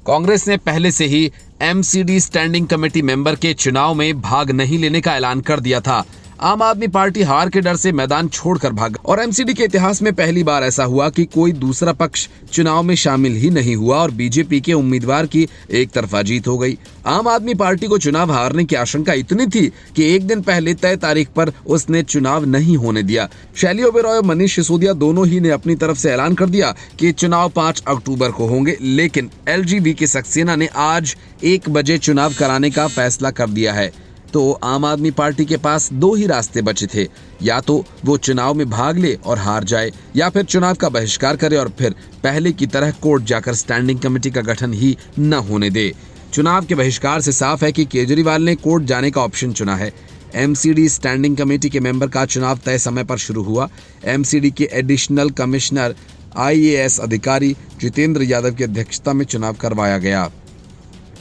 कांग्रेस ने पहले से ही एमसीडी स्टैंडिंग कमेटी मेंबर के चुनाव में भाग नहीं लेने का ऐलान कर दिया था। आम आदमी पार्टी हार के डर से मैदान छोड़कर भागा और एमसीडी के इतिहास में पहली बार ऐसा हुआ कि कोई दूसरा पक्ष चुनाव में शामिल ही नहीं हुआ और बीजेपी के उम्मीदवार की एक तरफा जीत हो गई। आम आदमी पार्टी को चुनाव हारने की आशंका इतनी थी कि एक दिन पहले तय तारीख पर उसने चुनाव नहीं होने दिया। शैली ओबेरॉय और मनीष सिसोदिया दोनों ही ने अपनी तरफ से ऐलान कर दिया कि चुनाव 5 अक्टूबर को होंगे, लेकिन एलजीबी के सक्सेना ने आज 1 बजे चुनाव कराने का फैसला कर दिया है। तो आम आदमी पार्टी के पास 2 ही रास्ते बचे थे, या तो वो चुनाव में भाग ले और हार जाए, या फिर चुनाव का बहिष्कार करे और फिर पहले की तरह कोर्ट जाकर स्टैंडिंग कमेटी का गठन ही न होने दे। चुनाव के बहिष्कार से साफ है कि केजरीवाल ने कोर्ट जाने का ऑप्शन चुना है। एमसीडी स्टैंडिंग कमेटी के मेंबर का चुनाव तय समय पर शुरू हुआ। एमसीडी के एडिशनल कमिश्नर IAS अधिकारी जितेंद्र यादव की अध्यक्षता में चुनाव करवाया गया।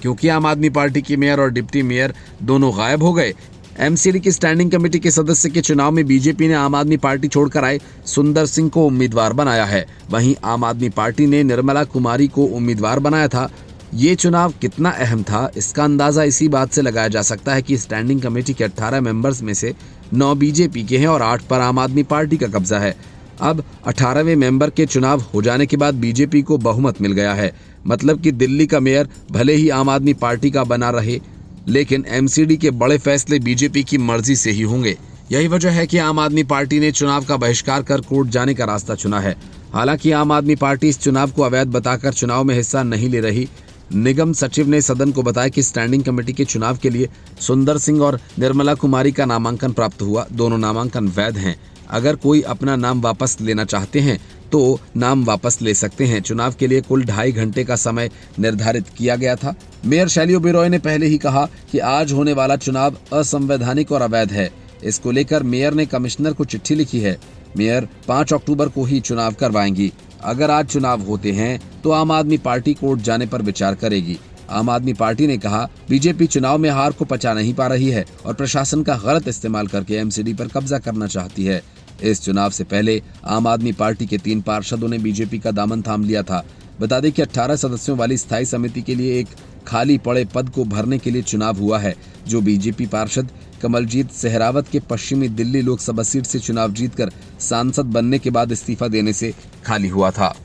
क्योंकि आम आदमी पार्टी की मेयर और डिप्टी मेयर दोनों गायब हो गए, एमसीडी की स्टैंडिंग कमेटी के सदस्य के चुनाव में बीजेपी ने आम आदमी पार्टी छोड़कर आए सुंदर सिंह को उम्मीदवार बनाया है। वहीं आम आदमी पार्टी ने निर्मला कुमारी को उम्मीदवार बनाया था। ये चुनाव कितना अहम था, इसका अंदाजा इसी बात से लगाया जा सकता है कि स्टैंडिंग कमेटी के 18 मेंबर्स में से 9 बीजेपी के हैं और 8 पर आम आदमी पार्टी का कब्जा है। अब 18वें मेंबर के चुनाव हो जाने के बाद बीजेपी को बहुमत मिल गया है। मतलब कि दिल्ली का मेयर भले ही आम आदमी पार्टी का बना रहे, लेकिन एमसीडी के बड़े फैसले बीजेपी की मर्जी से ही होंगे। यही वजह है कि आम आदमी पार्टी ने चुनाव का बहिष्कार कर कोर्ट जाने का रास्ता चुना है। हालांकि आम आदमी पार्टी इस चुनाव को अवैध बताकर चुनाव में हिस्सा नहीं ले रही। निगम सचिव ने सदन को बताया कि स्टैंडिंग कमेटी के चुनाव के लिए सुंदर सिंह और निर्मला कुमारी का नामांकन प्राप्त हुआ। दोनों नामांकन वैध हैं। अगर कोई अपना नाम वापस लेना चाहते हैं तो नाम वापस ले सकते हैं। चुनाव के लिए कुल 2.5 घंटे का समय निर्धारित किया गया था। मेयर शैली ओबेरॉय ने पहले ही कहा कि आज होने वाला चुनाव असंवैधानिक और अवैध है। इसको लेकर मेयर ने कमिश्नर को चिट्ठी लिखी है। मेयर 5 अक्टूबर को ही चुनाव करवाएंगी। अगर आज चुनाव होते हैं तो आम आदमी पार्टी कोर्ट जाने पर विचार करेगी। आम आदमी पार्टी ने कहा बीजेपी चुनाव में हार को पचा नहीं पा रही है और प्रशासन का गलत इस्तेमाल करके एमसीडी पर कब्जा करना चाहती है। इस चुनाव से पहले आम आदमी पार्टी के 3 पार्षदों ने बीजेपी का दामन थाम लिया था। बता दें कि 18 सदस्यों वाली स्थायी समिति के लिए एक खाली पड़े पद को भरने के लिए चुनाव हुआ है, जो बीजेपी पार्षद कमलजीत सहरावत के पश्चिमी दिल्ली लोकसभा सीट से चुनाव जीतकर सांसद बनने के बाद इस्तीफा देने से खाली हुआ था।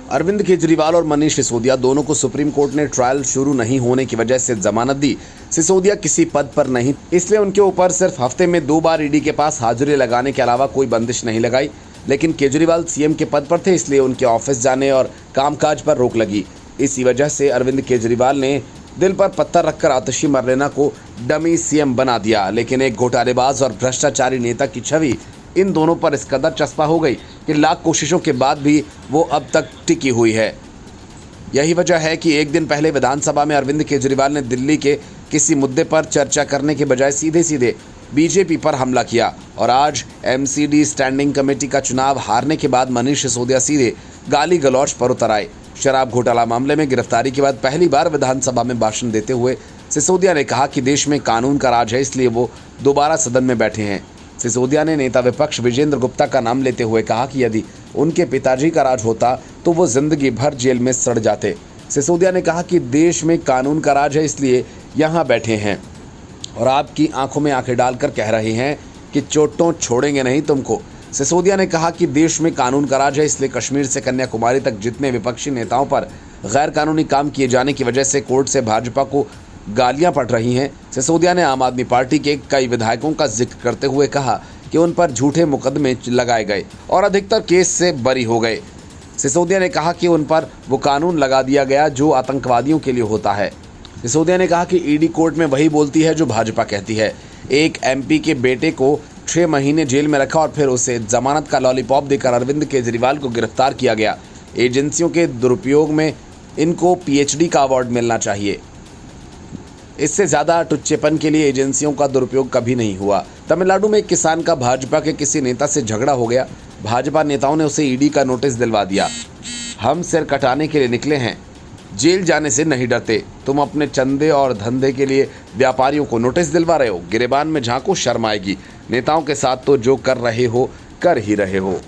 अरविंद केजरीवाल और मनीष सिसोदिया दोनों को सुप्रीम कोर्ट ने ट्रायल शुरू नहीं होने की वजह से जमानत दी। सिसोदिया किसी पद पर नहीं, इसलिए उनके ऊपर सिर्फ हफ्ते में 2 बार ईडी के पास हाजिरी लगाने के अलावा कोई बंदिश नहीं लगाई। लेकिन केजरीवाल सीएम के पद पर थे, इसलिए उनके ऑफिस जाने और कामकाज पर रोक लगी। इसी वजह से अरविंद केजरीवाल ने दिल पर पत्थर रखकर आतिशी मरलेना को डमी सीएम बना दिया। लेकिन एक घोटालेबाज और भ्रष्टाचारी नेता की छवि इन दोनों पर इस कदर चस्पा हो गई कि लाख कोशिशों के बाद भी वो अब तक टिकी हुई है। यही वजह है कि एक दिन पहले विधानसभा में अरविंद केजरीवाल ने दिल्ली के किसी मुद्दे पर चर्चा करने के बजाय सीधे सीधे बीजेपी पर हमला किया और आज एमसीडी स्टैंडिंग कमेटी का चुनाव हारने के बाद मनीष सिसोदिया सीधे गाली गलौज पर उतर आए। शराब घोटाला मामले में गिरफ्तारी के बाद पहली बार विधानसभा में भाषण देते हुए सिसोदिया ने कहा कि देश में कानून का राज है, इसलिए वो दोबारा सदन में बैठे हैं। सिसोदिया ने नेता विपक्ष विजेंद्र गुप्ता का नाम लेते हुए कहा कि यदि उनके पिताजी का राज होता तो वो जिंदगी भर जेल में सड़ जाते। सिसोदिया ने कहा कि देश में कानून का राज है, इसलिए यहाँ बैठे हैं और आपकी आंखों में आंखें डालकर कह रहे हैं कि चोटों छोड़ेंगे नहीं तुमको। सिसोदिया ने कहा कि देश में कानून का राज है, इसलिए कश्मीर से कन्याकुमारी तक जितने विपक्षी नेताओं पर गैर कानूनी काम किए जाने की वजह से कोर्ट से भाजपा को गालियां पड़ रही हैं। सिसोदिया ने आम आदमी पार्टी के कई विधायकों का जिक्र करते हुए कहा कि उन पर झूठे मुकदमे लगाए गए और अधिकतर केस से बरी हो गए। सिसोदिया ने कहा कि उन पर वो कानून लगा दिया गया जो आतंकवादियों के लिए होता है। सिसोदिया ने कहा कि ईडी कोर्ट में वही बोलती है जो भाजपा कहती है। एक एमपी के बेटे को 6 महीने जेल में रखा और फिर उसे जमानत का लॉलीपॉप देकर अरविंद केजरीवाल को गिरफ्तार किया गया। एजेंसियों के दुरुपयोग में इनको पीएचडी का अवार्ड मिलना चाहिए। इससे ज़्यादा टुच्चेपन के लिए एजेंसियों का दुरुपयोग कभी नहीं हुआ। तमिलनाडु में एक किसान का भाजपा के किसी नेता से झगड़ा हो गया। भाजपा नेताओं ने उसे ईडी का नोटिस दिलवा दिया। हम सिर कटाने के लिए निकले हैं, जेल जाने से नहीं डरते। तुम अपने चंदे और धंधे के लिए व्यापारियों को नोटिस दिलवा रहे हो। गिरेबान में झांको, शर्म आएगी। नेताओं के साथ तो जो कर रहे हो कर ही रहे हो।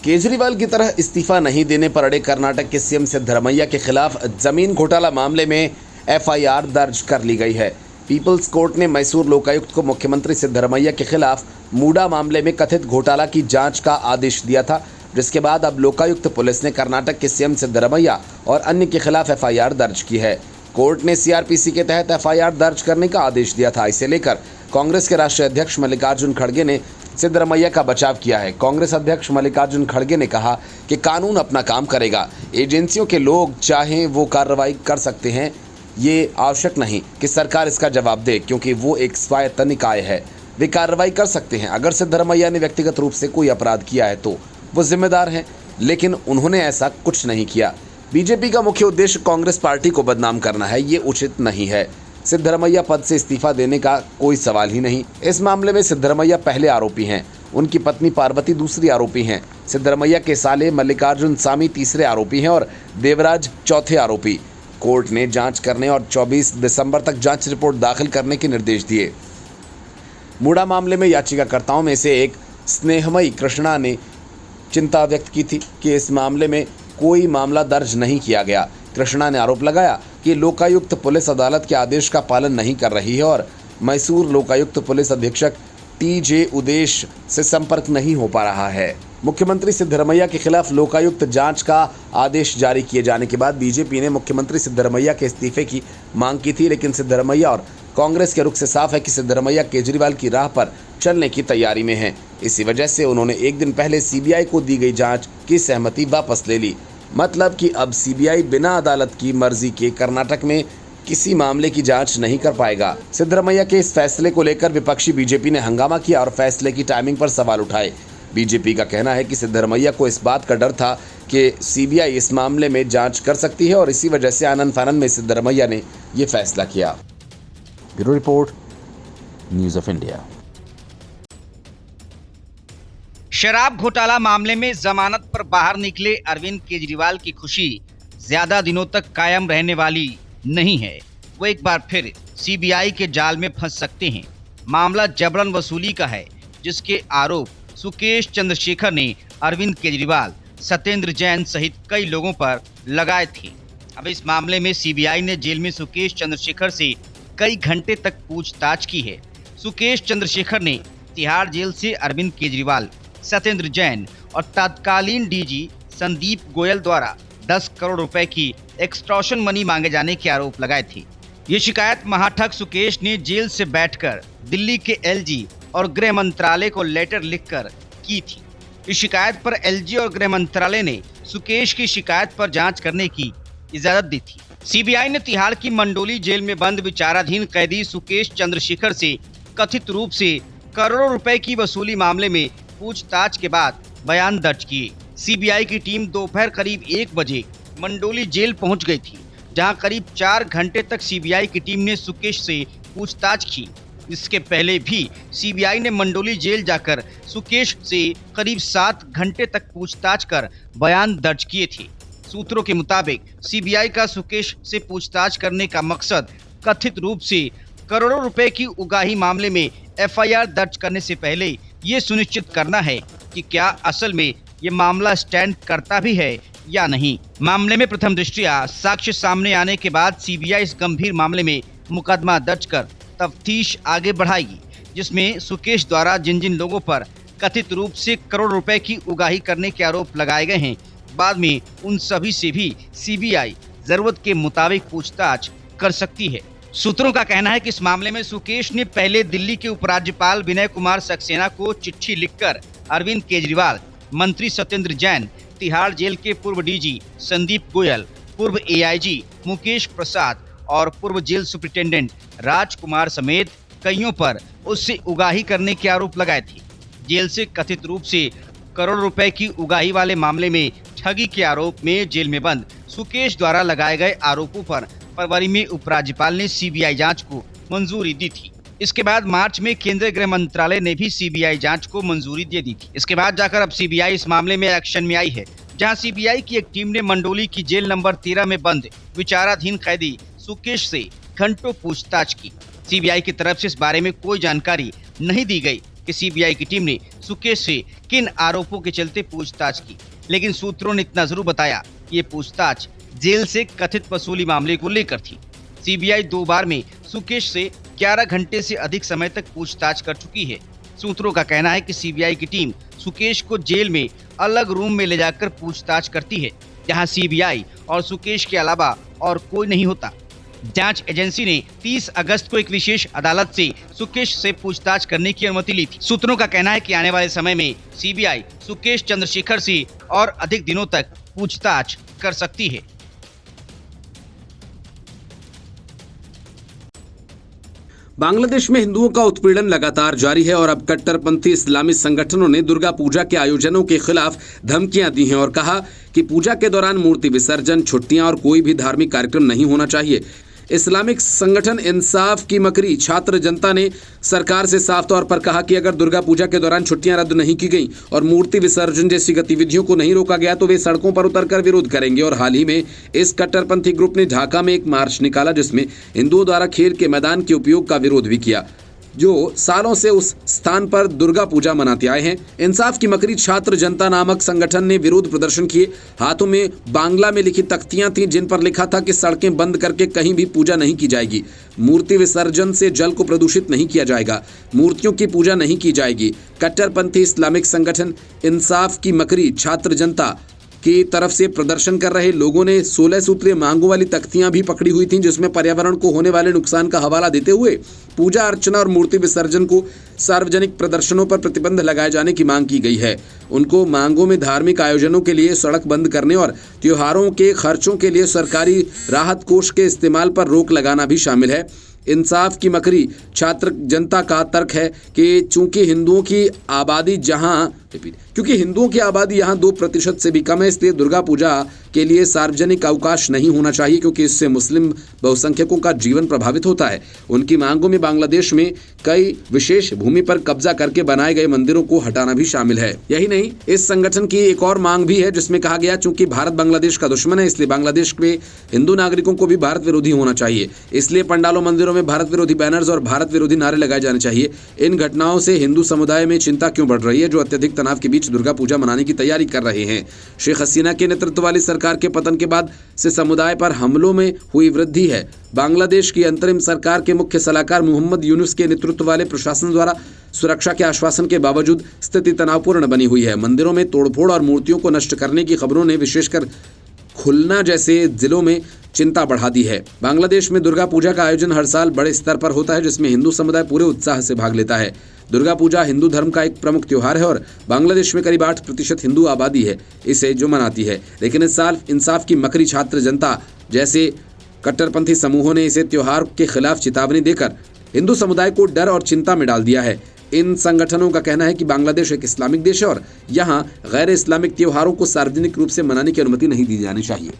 केजरीवाल की तरह इस्तीफा नहीं देने पर अड़े कर्नाटक के सीएम सिद्धरमैया के खिलाफ जमीन घोटाला मामले में एफआईआर दर्ज कर ली गई है। पीपल्स कोर्ट ने मैसूर लोकायुक्त को मुख्यमंत्री सिद्धरमैया के खिलाफ मूडा मामले में कथित घोटाला की जांच का आदेश दिया था, जिसके बाद अब लोकायुक्त पुलिस ने कर्नाटक के सीएम सिद्धरमैया और अन्य के खिलाफ एफआईआर दर्ज की है। कोर्ट ने सीआरपीसी के तहत एफआईआर दर्ज करने का आदेश दिया था। इसे लेकर कांग्रेस के राष्ट्रीय अध्यक्ष मल्लिकार्जुन खड़गे ने सिद्धरमैया का बचाव किया है। कांग्रेस अध्यक्ष मल्लिकार्जुन खड़गे ने कहा कि कानून अपना काम करेगा, एजेंसियों के लोग चाहें वो कार्रवाई कर सकते हैं, ये आवश्यक नहीं कि सरकार इसका जवाब दे, क्योंकि वो एक स्वायत्त निकाय है, वे कार्रवाई कर सकते हैं। अगर सिद्धरमैया ने व्यक्तिगत रूप से कोई अपराध किया है तो वो जिम्मेदार हैं, लेकिन उन्होंने ऐसा कुछ नहीं किया। बीजेपी का मुख्य उद्देश्य कांग्रेस पार्टी को बदनाम करना है, ये उचित नहीं है। सिद्धरमैया पद से इस्तीफा देने का कोई सवाल ही नहीं। इस मामले में सिद्धरमैया पहले आरोपी हैं, उनकी पत्नी पार्वती दूसरी आरोपी हैं, सिद्धरमैया के साले मल्लिकार्जुन सामी तीसरे आरोपी हैं और देवराज चौथे आरोपी। कोर्ट ने जांच करने और 24 दिसंबर तक जांच रिपोर्ट दाखिल करने के निर्देश दिए। मूडा मामले में याचिकाकर्ताओं में से एक स्नेहमयी कृष्णा ने चिंता व्यक्त की थी कि इस मामले में कोई मामला दर्ज नहीं किया गया। कृष्णा ने आरोप लगाया कि लोकायुक्त पुलिस अदालत के आदेश का पालन नहीं कर रही है और मैसूर लोकायुक्त पुलिस अधीक्षक टीजे उदेश से संपर्क नहीं हो पा रहा है। मुख्यमंत्री सिद्धरमैया के खिलाफ लोकायुक्त जांच का आदेश जारी किए जाने के बाद बीजेपी ने मुख्यमंत्री सिद्धरमैया के इस्तीफे की मांग की थी, लेकिन सिद्धरमैया और कांग्रेस के रुख से साफ है कि सिद्धरमैया केजरीवाल की राह पर चलने की तैयारी में हैं। इसी वजह से उन्होंने एक दिन पहले सीबीआई को दी गई जांच की सहमति वापस ले ली। मतलब कि अब सीबीआई बिना अदालत की मर्जी के कर्नाटक में किसी मामले की जांच नहीं कर पाएगा। सिद्धरमैया के इस फैसले को लेकर विपक्षी बीजेपी ने हंगामा किया और फैसले की टाइमिंग पर सवाल उठाए। बीजेपी का कहना है कि सिद्धरमैया को इस बात का डर था कि सीबीआई इस मामले में जांच कर सकती है और इसी वजह से आनन फानन में सिद्धरमैया ने ये फैसला किया। Bureau report, news of India. शराब घोटाला मामले में जमानत पर बाहर निकले अरविंद केजरीवाल की खुशी ज्यादा दिनों तक कायम रहने वाली नहीं है। वो एक बार फिर सीबीआई के जाल में फंस सकते हैं। मामला जबरन वसूली का है, जिसके आरोप सुकेश चंद्रशेखर ने अरविंद केजरीवाल, सत्येंद्र जैन सहित कई लोगों पर लगाए थे। अब इस मामले में सीबीआई ने जेल में सुकेश चंद्रशेखर से कई घंटे तक पूछताछ की है। सुकेश चंद्रशेखर ने तिहाड़ जेल से अरविंद केजरीवाल, सत्येंद्र जैन और तत्कालीन डीजी संदीप गोयल द्वारा 10 करोड़ रुपए की एक्सटॉर्शन मनी मांगे जाने के आरोप लगाए थे। ये शिकायत महाठग सुकेश ने जेल से बैठकर दिल्ली के एलजी और गृह मंत्रालय को लेटर लिखकर की थी। इस शिकायत पर एलजी और गृह मंत्रालय ने सुकेश की शिकायत पर जांच करने की इजाजत दी थी। सीबीआई ने तिहाड़ की मंडोली जेल में बंद विचाराधीन कैदी सुकेश चंद्रशेखर से कथित रूप से करोड़ों रुपए की वसूली मामले में पूछताछ के बाद बयान दर्ज किए। सीबीआई की टीम दोपहर करीब 1 बजे मंडोली जेल पहुंच गई थी, जहां करीब 4 घंटे तक सीबीआई की टीम ने सुकेश से पूछताछ की। इसके पहले भी सीबीआई ने मंडोली जेल जाकर सुकेश से करीब 7 घंटे तक पूछताछ कर बयान दर्ज किए थे। सूत्रों के मुताबिक सीबीआई का सुकेश से पूछताछ करने का मकसद कथित रूप से करोड़ों रुपए की उगाही मामले में एफआईआर दर्ज करने से पहले ये सुनिश्चित करना है कि क्या असल में ये मामला स्टैंड करता भी है या नहीं। मामले में प्रथम दृष्टया साक्ष्य सामने आने के बाद सीबीआई इस गंभीर मामले में मुकदमा दर्ज कर तफ्तीश आगे बढ़ाएगी, जिसमें सुकेश द्वारा जिन जिन लोगों पर कथित रूप से करोड़ रुपए की उगाही करने के आरोप लगाए गए हैं, बाद में उन सभी से भी सीबीआई जरूरत के मुताबिक पूछताछ कर सकती है। सूत्रों का कहना है कि इस मामले में सुकेश ने पहले दिल्ली के उपराज्यपाल विनय कुमार सक्सेना को चिट्ठी लिखकर अरविंद केजरीवाल, मंत्री सत्येंद्र जैन, तिहाड़ जेल के पूर्व डीजी संदीप गोयल, पूर्व एआईजी मुकेश प्रसाद और पूर्व जेल सुप्रिंटेंडेंट राजकुमार समेत कईयों पर उससे उगाही करने के आरोप लगाए थे। जेल से कथित रूप से करोड़ रुपए की उगाही वाले मामले में ठगी के आरोप में जेल में बंद सुकेश द्वारा लगाए गए आरोपों पर फरवरी में उपराज्यपाल ने सीबीआई जांच को मंजूरी दी थी। इसके बाद मार्च में केंद्रीय गृह मंत्रालय ने भी सीबीआई जांच को मंजूरी दे दी थी। इसके बाद जाकर अब सीबीआई इस मामले में एक्शन में आई है, जहां सीबीआई की एक टीम ने मंडोली की जेल नंबर 13 में बंद विचाराधीन कैदी सुकेश से घंटों पूछताछ की। सीबीआई की तरफ से इस बारे में कोई जानकारी नहीं दी गई कि सीबीआई की टीम ने सुकेश से किन आरोपों के चलते पूछताछ की, लेकिन सूत्रों ने इतना जरूर बताया कि ये पूछताछ जेल से कथित वसूली मामले को लेकर थी। सीबीआई 2 बार में सुकेश से 11 घंटे से अधिक समय तक पूछताछ कर चुकी है। सूत्रों का कहना है कि सीबीआई की टीम सुकेश को जेल में अलग रूम में ले जाकर पूछताछ करती है, जहां सीबीआई और सुकेश के अलावा और कोई नहीं होता। जांच एजेंसी ने 30 अगस्त को एक विशेष अदालत से सुकेश से पूछताछ करने की अनुमति ली थी। सूत्रों का कहना है कि आने वाले समय में सीबीआई सुकेश चंद्रशेखर से और अधिक दिनों तक पूछताछ कर सकती है। बांग्लादेश में हिंदुओं का उत्पीड़न लगातार जारी है और अब कट्टरपंथी इस्लामी संगठनों ने दुर्गा पूजा के आयोजनों के खिलाफ धमकियां दी हैं और कहा कि पूजा के दौरान मूर्ति विसर्जन, छुट्टियां और कोई भी धार्मिक कार्यक्रम नहीं होना चाहिए। इस्लामिक संगठन इंसाफ की मकरी छात्र जनता ने सरकार से साफ तौर पर कहा कि अगर दुर्गा पूजा के दौरान छुट्टियां रद्द नहीं की गई और मूर्ति विसर्जन जैसी गतिविधियों को नहीं रोका गया तो वे सड़कों पर उतरकर विरोध करेंगे। और हाल ही में इस कट्टरपंथी ग्रुप ने ढाका में एक मार्च निकाला जिसमें हिंदुओं द्वारा खेल के मैदान के उपयोग का विरोध भी किया, जो सालों से उस स्थान पर दुर्गा पूजा मनाते आए हैं। इंसाफ की मकरी छात्र जनता नामक संगठन ने विरोध प्रदर्शन किए। हाथों में बांग्ला में लिखी तख्तियां थीं जिन पर लिखा था कि सड़कें बंद करके कहीं भी पूजा नहीं की जाएगी, मूर्ति विसर्जन से जल को प्रदूषित नहीं किया जाएगा, मूर्तियों की पूजा नहीं की जाएगी। कट्टरपंथी इस्लामिक संगठन इंसाफ की मकरी छात्र जनता की तरफ से प्रदर्शन कर रहे लोगों ने 16 सूत्रीय मांगों वाली तख्तियां भी पकड़ी हुई थीं जिसमें पर्यावरण को होने वाले नुकसान का हवाला देते हुए पूजा अर्चना और मूर्ति विसर्जन को सार्वजनिक प्रदर्शनों पर प्रतिबंध लगाए जाने की मांग की गई है। उनको मांगों में धार्मिक आयोजनों के लिए सड़क बंद करने और त्योहारों के खर्चों के लिए सरकारी राहत कोष के इस्तेमाल पर रोक लगाना भी शामिल है। इंसाफ की मकरी छात्र जनता का तर्क है कि क्योंकि हिंदुओं की आबादी यहाँ 2% से भी कम है, इसलिए दुर्गा पूजा के लिए सार्वजनिक अवकाश नहीं होना चाहिए क्योंकि इससे मुस्लिम बहुसंख्यकों का जीवन प्रभावित होता है। उनकी मांगों में बांग्लादेश में कई विशेष भूमि पर कब्जा करके बनाए गए मंदिरों को हटाना भी शामिल है। यही नहीं, इस संगठन की एक और मांग भी है जिसमें कहा गया चूंकि भारत बांग्लादेश का दुश्मन है इसलिए बांग्लादेश के हिंदू नागरिकों को भी भारत विरोधी होना चाहिए, इसलिए पंडालों मंदिरों में भारत विरोधी बैनर्स और भारत विरोधी नारे लगाए जाने चाहिए। इन घटनाओं से हिंदू समुदाय में चिंता क्यों बढ़ रही है जो अत्यधिक तनाव के बीच दुर्गा पूजा मनाने की तैयारी कर रहे हैं। शेख हसीना के नेतृत्व वाली सरकार के पतन के बाद से समुदाय पर हमलों में हुई वृद्धि है। बांग्लादेश की अंतरिम सरकार के मुख्य सलाहकार मोहम्मद यूनुस के नेतृत्व वाले प्रशासन द्वारा सुरक्षा के आश्वासन के बावजूद स्थिति तनावपूर्ण बनी हुई है। मंदिरों में तोड़फोड़ और मूर्तियों को नष्ट करने की खबरों ने विशेषकर खुलना जैसे जिलों में चिंता बढ़ा दी है। बांग्लादेश में दुर्गा पूजा का आयोजन हर साल बड़े स्तर पर होता है जिसमें हिंदू समुदाय पूरे उत्साह से भाग लेता है। दुर्गा पूजा हिंदू धर्म का एक प्रमुख त्योहार है और बांग्लादेश में करीब 8% हिंदू आबादी है इसे जो मनाती है, लेकिन इस साल इंसाफ की मकरी छात्र जनता जैसे कट्टरपंथी समूहों ने इसे त्योहार के खिलाफ चेतावनी देकर हिंदू समुदाय को डर और चिंता में डाल दिया है। इन संगठनों का कहना है कि बांग्लादेश एक इस्लामिक देश है और यहाँ गैर इस्लामिक त्योहारों को सार्वजनिक रूप से मनाने की अनुमति नहीं दी जानी चाहिए।